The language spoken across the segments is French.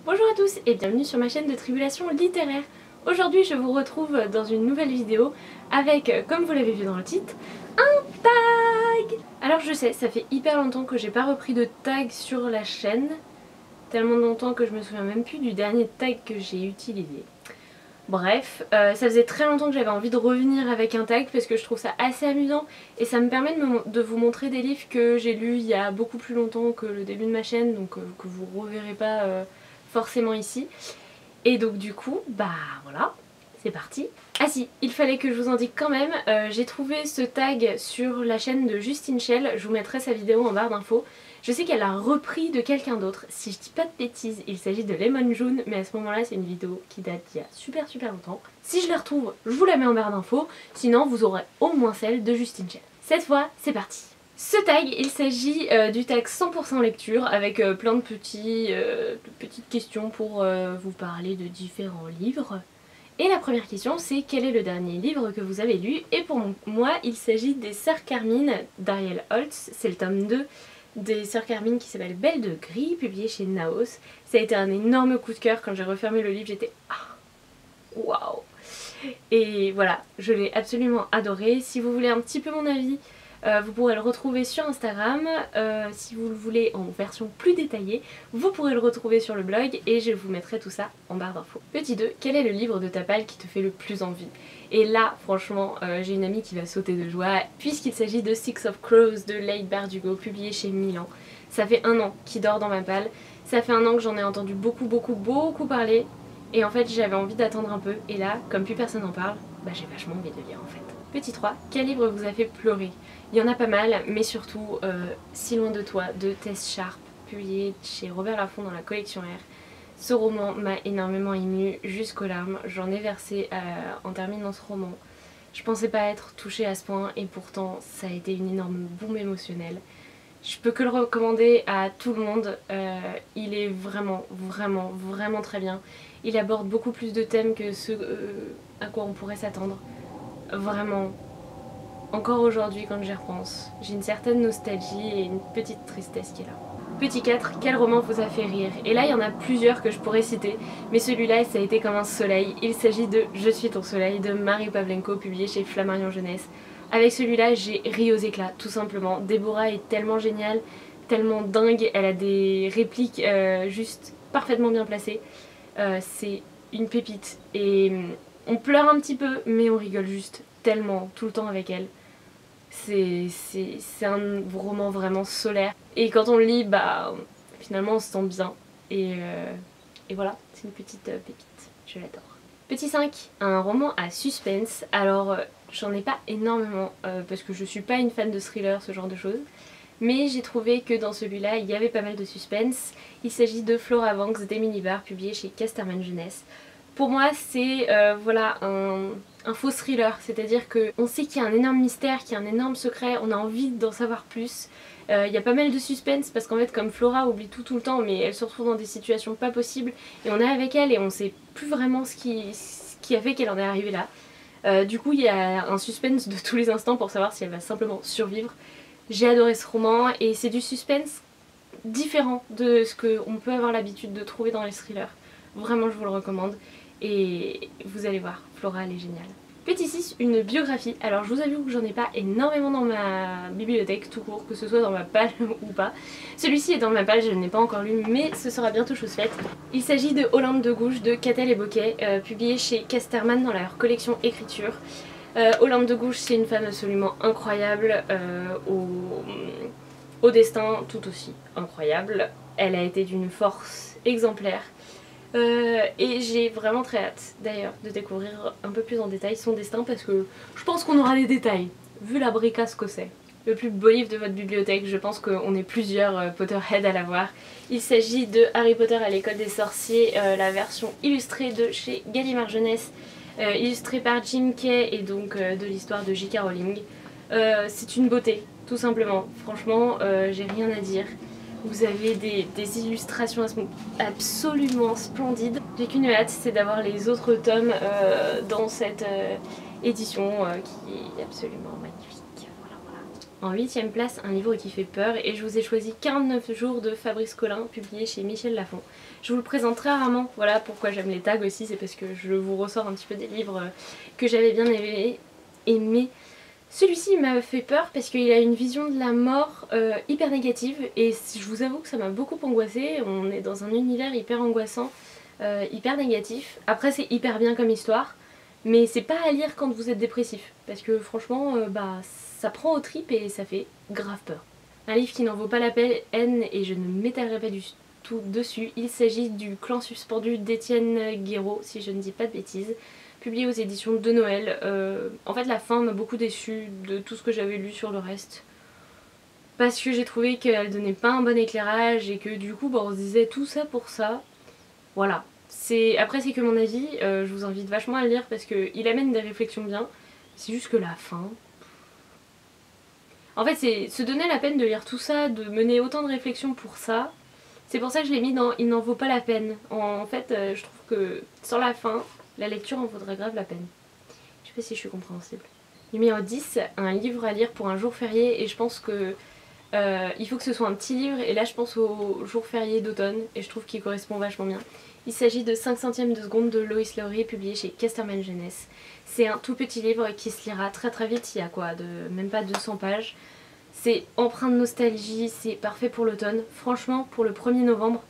Bonjour à tous et bienvenue sur ma chaîne de Tribulation littéraire. Aujourd'hui je vous retrouve dans une nouvelle vidéo avec, comme vous l'avez vu dans le titre, un tag. Alors je sais, ça fait hyper longtemps que j'ai pas repris de tag sur la chaîne, tellement longtemps que je me souviens même plus du dernier tag que j'ai utilisé. Bref, ça faisait très longtemps que j'avais envie de revenir avec un tag parce que je trouve ça assez amusant et ça me permet de vous montrer des livres que j'ai lus il y a beaucoup plus longtemps que le début de ma chaîne, donc que vous reverrez pas forcément ici. Et donc du coup, bah voilà, c'est parti. Ah si, il fallait que je vous en dise quand même, j'ai trouvé ce tag sur la chaîne de Justine Shell, je vous mettrai sa vidéo en barre d'infos. Je sais qu'elle a repris de quelqu'un d'autre, si je dis pas de bêtises, il s'agit de Lemon June, mais à ce moment-là c'est une vidéo qui date d'il y a super longtemps. Si je la retrouve, je vous la mets en barre d'infos, sinon vous aurez au moins celle de Justine Shell. Cette fois, c'est parti. Ce tag, il s'agit du tag 100% lecture avec plein de petites questions pour vous parler de différents livres. Et la première question c'est quel est le dernier livre que vous avez lu? Et pour moi il s'agit des Sœurs Carmine d'Ariel Holtz, c'est le tome 2 des Sœurs Carmine qui s'appelle Belle de Gris, publié chez Naos. Ça a été un énorme coup de cœur, quand j'ai refermé le livre j'étais waouh. Et voilà, je l'ai absolument adoré. Si vous voulez un petit peu mon avis, vous pourrez le retrouver sur Instagram. Si vous le voulez en version plus détaillée, vous pourrez le retrouver sur le blog et je vous mettrai tout ça en barre d'infos. Petit 2, quel est le livre de ta palle qui te fait le plus envie? Et là, franchement, j'ai une amie qui va sauter de joie puisqu'il s'agit de Six of Crows de Leigh Bardugo, publié chez Milan. Ça fait un an qu'il dort dans ma palle. Ça fait un an que j'en ai entendu beaucoup parler. Et en fait, j'avais envie d'attendre un peu. Et là, comme plus personne n'en parle, bah j'ai vachement envie de lire en fait. Petit 3, quel livre vous a fait pleurer? Il y en a pas mal, mais surtout Si loin de toi de Tess Sharp, publié chez Robert Laffont dans la collection R. Ce roman m'a énormément émue jusqu'aux larmes, j'en ai versé en terminant ce roman. Je pensais pas être touchée à ce point et pourtant ça a été une énorme bombe émotionnelle. Je peux que le recommander à tout le monde, il est vraiment très bien. Il aborde beaucoup plus de thèmes que ceux à quoi on pourrait s'attendre. Vraiment, encore aujourd'hui quand j'y repense, j'ai une certaine nostalgie et une petite tristesse qui est là. Petit 4, quel roman vous a fait rire? Et là il y en a plusieurs que je pourrais citer, mais celui-là ça a été comme un soleil. Il s'agit de Je suis ton soleil de Marie Pavlenko, publié chez Flammarion Jeunesse. Avec celui-là j'ai ri aux éclats, tout simplement. Déborah est tellement géniale, tellement dingue, elle a des répliques juste parfaitement bien placées. C'est une pépite et on pleure un petit peu mais on rigole juste tellement tout le temps avec elle. C'est un roman vraiment solaire et quand on le lit bah finalement on se sent bien et voilà, c'est une petite pépite, je l'adore. Petit 5, un roman à suspense. Alors j'en ai pas énormément parce que je suis pas une fan de thriller, ce genre de choses. Mais j'ai trouvé que dans celui-là, il y avait pas mal de suspense. Il s'agit de Flora Banks d'Emily Barr, publié chez Casterman Jeunesse. Pour moi, c'est voilà, un faux thriller, c'est-à-dire qu'on sait qu'il y a un énorme mystère, qu'il y a un énorme secret, on a envie d'en savoir plus. Il y a pas mal de suspense parce qu'en fait, comme Flora oublie tout le temps, mais elle se retrouve dans des situations pas possibles, et on est avec elle et on sait plus vraiment ce qui a fait qu'elle en est arrivée là. Du coup, il y a un suspense de tous les instants pour savoir si elle va simplement survivre. J'ai adoré ce roman et c'est du suspense différent de ce qu'on peut avoir l'habitude de trouver dans les thrillers. Vraiment je vous le recommande et vous allez voir, Flora elle est géniale. Petit 6, une biographie. Alors je vous avoue que j'en ai pas énormément dans ma bibliothèque tout court, que ce soit dans ma palle ou pas. Celui-ci est dans ma palle, je ne l'ai pas encore lu mais ce sera bientôt chose faite. Il s'agit de Hollande de Gouges de Catel et Bocquet, publié chez Casterman dans leur collection écriture. Hollande de Gouges c'est une femme absolument incroyable, au destin tout aussi incroyable. Elle a été d'une force exemplaire et j'ai vraiment très hâte d'ailleurs de découvrir un peu plus en détail son destin parce que je pense qu'on aura des détails vu la bricasse que c'est. Le plus beau livre de votre bibliothèque, je pense qu'on est plusieurs Potterhead à l'avoir. Il s'agit de Harry Potter à l'école des sorciers, la version illustrée de chez Gallimard Jeunesse. Illustré par Jim Kay et donc de l'histoire de J.K. Rowling. C'est une beauté, tout simplement. Franchement, j'ai rien à dire. Vous avez des illustrations absolument splendides. J'ai qu'une hâte, c'est d'avoir les autres tomes dans cette édition qui est absolument magnifique. Voilà. En 8ème place, un livre qui fait peur et je vous ai choisi 49 jours de Fabrice Collin, publié chez Michel Lafon. Je vous le présente très rarement, voilà pourquoi j'aime les tags aussi, c'est parce que je vous ressors un petit peu des livres que j'avais bien aimés. Celui-ci m'a fait peur parce qu'il a une vision de la mort hyper négative et je vous avoue que ça m'a beaucoup angoissée. On est dans un univers hyper angoissant, hyper négatif. Après c'est hyper bien comme histoire, mais c'est pas à lire quand vous êtes dépressif parce que franchement ça prend aux tripes et ça fait grave peur. Un livre qui n'en vaut pas la peine et je ne m'étalerai pas du tout dessus. Il s'agit du Clan suspendu d'Étienne Guéraud, si je ne dis pas de bêtises. Publié aux éditions de Noël. En fait la fin m'a beaucoup déçue de tout ce que j'avais lu sur le reste. Parce que j'ai trouvé qu'elle donnait pas un bon éclairage et que du coup on se disait tout ça pour ça. Voilà. Après c'est que mon avis, je vous invite vachement à le lire parce qu'il amène des réflexions bien. C'est juste que la fin... En fait c'est se donner la peine de lire tout ça, de mener autant de réflexions pour ça. C'est pour ça que je l'ai mis dans Il n'en vaut pas la peine. En fait je trouve que sans la fin... La lecture en vaudrait grave la peine. Je sais pas si je suis compréhensible. Numéro 10, un livre à lire pour un jour férié et je pense que il faut que ce soit un petit livre et là je pense au jour férié d'automne et je trouve qu'il correspond vachement bien. Il s'agit de 5 centièmes de seconde de Lois Lowry publié chez Casterman Jeunesse. C'est un tout petit livre qui se lira très très vite, il y a quoi, même pas 200 pages. C'est empreint de nostalgie, c'est parfait pour l'automne. Franchement pour le 1er novembre,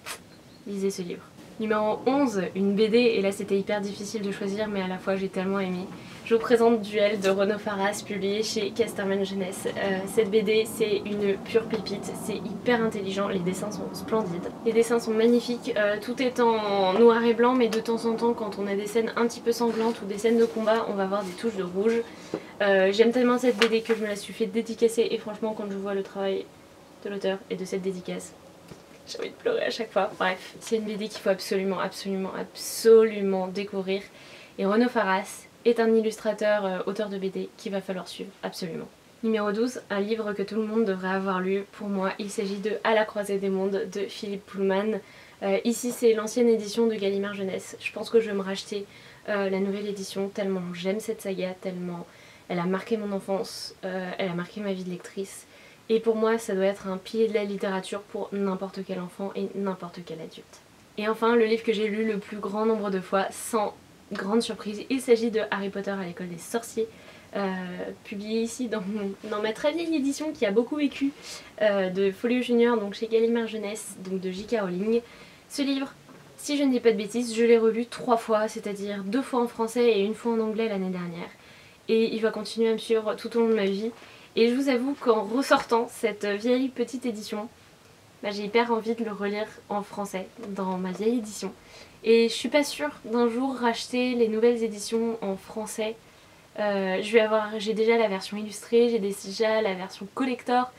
lisez ce livre. Numéro 11, une BD, et là c'était hyper difficile de choisir mais à la fois j'ai tellement aimé. Je vous présente Duel de Renaud Faras, publié chez Casterman Jeunesse. Cette BD c'est une pure pépite, c'est hyper intelligent, les dessins sont splendides. Les dessins sont magnifiques, tout est en noir et blanc mais de temps en temps quand on a des scènes un petit peu sanglantes ou des scènes de combat on va voir des touches de rouge. J'aime tellement cette BD que je me la suis fait dédicacer et franchement quand je vois le travail de l'auteur et de cette dédicace, j'ai envie de pleurer à chaque fois. Bref, c'est une BD qu'il faut absolument découvrir. Et Renaud Faras est un illustrateur, auteur de BD qu'il va falloir suivre, absolument. Numéro 12, un livre que tout le monde devrait avoir lu pour moi. Il s'agit de À la croisée des mondes de Philippe Pullman. Ici c'est l'ancienne édition de Gallimard Jeunesse. Je pense que je vais me racheter la nouvelle édition tellement j'aime cette saga, tellement elle a marqué mon enfance, elle a marqué ma vie de lectrice. Et pour moi ça doit être un pilier de la littérature pour n'importe quel enfant et n'importe quel adulte. Et enfin le livre que j'ai lu le plus grand nombre de fois sans grande surprise, il s'agit de Harry Potter à l'école des sorciers, publié ici dans ma très vieille édition qui a beaucoup vécu, de Folio Junior, donc chez Gallimard Jeunesse, donc de J.K. Rowling. Ce livre, si je ne dis pas de bêtises, je l'ai relu 3 fois, c'est-à-dire 2 fois en français et 1 fois en anglais l'année dernière. Et il va continuer à me suivre tout au long de ma vie. Et je vous avoue qu'en ressortant cette vieille petite édition, j'ai hyper envie de le relire en français, dans ma vieille édition. Et je suis pas sûre d'un jour racheter les nouvelles éditions en français. J'ai déjà la version illustrée, j'ai déjà la version collector,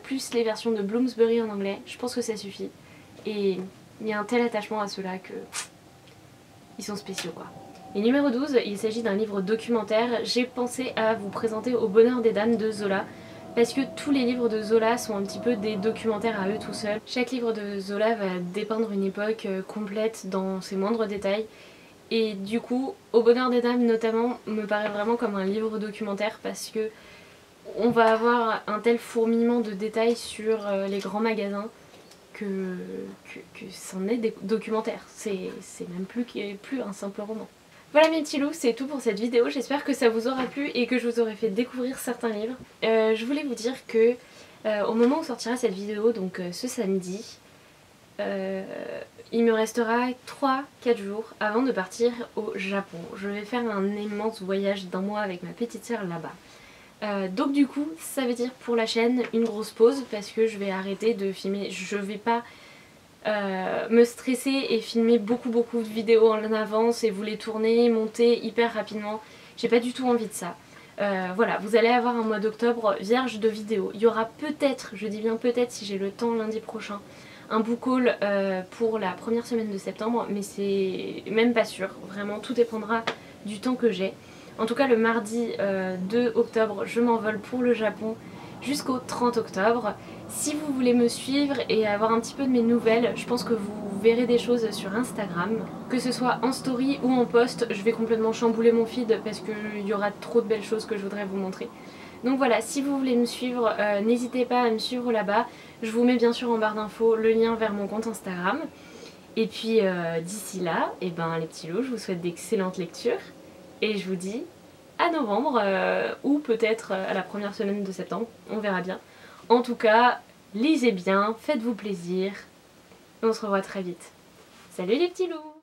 plus les versions de Bloomsbury en anglais. Je pense que ça suffit. Et il y a un tel attachement à ceux-là que... ils sont spéciaux quoi. Et numéro 12, il s'agit d'un livre documentaire. J'ai pensé à vous présenter Au bonheur des dames de Zola, parce que tous les livres de Zola sont un petit peu des documentaires à eux tout seuls. Chaque livre de Zola va dépeindre une époque complète dans ses moindres détails. Et du coup, Au bonheur des dames notamment me paraît vraiment comme un livre documentaire parce que on va avoir un tel fourmillement de détails sur les grands magasins que c'en est des documentaires. C'est même plus un simple roman. Voilà mes petits loups, c'est tout pour cette vidéo, j'espère que ça vous aura plu et que je vous aurai fait découvrir certains livres. Je voulais vous dire que au moment où sortira cette vidéo, donc ce samedi, il me restera 3-4 jours avant de partir au Japon. Je vais faire un immense voyage d'1 mois avec ma petite sœur là-bas. Donc du coup, ça veut dire pour la chaîne une grosse pause parce que je vais arrêter de filmer, je vais pas... me stresser et filmer beaucoup de vidéos en avance et vous les tourner, monter hyper rapidement. J'ai pas du tout envie de ça. Voilà, vous allez avoir un mois d'octobre vierge de vidéos. Il y aura peut-être, je dis bien peut-être si j'ai le temps lundi prochain, un book haul pour la première semaine de septembre, mais c'est même pas sûr. Vraiment, tout dépendra du temps que j'ai. En tout cas, le mardi 2 octobre, je m'envole pour le Japon jusqu'au 30 octobre. Si vous voulez me suivre et avoir un petit peu de mes nouvelles, je pense que vous verrez des choses sur Instagram. Que ce soit en story ou en post, je vais complètement chambouler mon feed parce qu'il y aura trop de belles choses que je voudrais vous montrer. Donc voilà, si vous voulez me suivre, n'hésitez pas à me suivre là-bas. Je vous mets bien sûr en barre d'infos le lien vers mon compte Instagram. Et puis d'ici là, et ben les petits loups, je vous souhaite d'excellentes lectures. Et je vous dis à novembre, ou peut-être à la première semaine de septembre, on verra bien. En tout cas, lisez bien, faites-vous plaisir. Et on se revoit très vite. Salut les petits loups!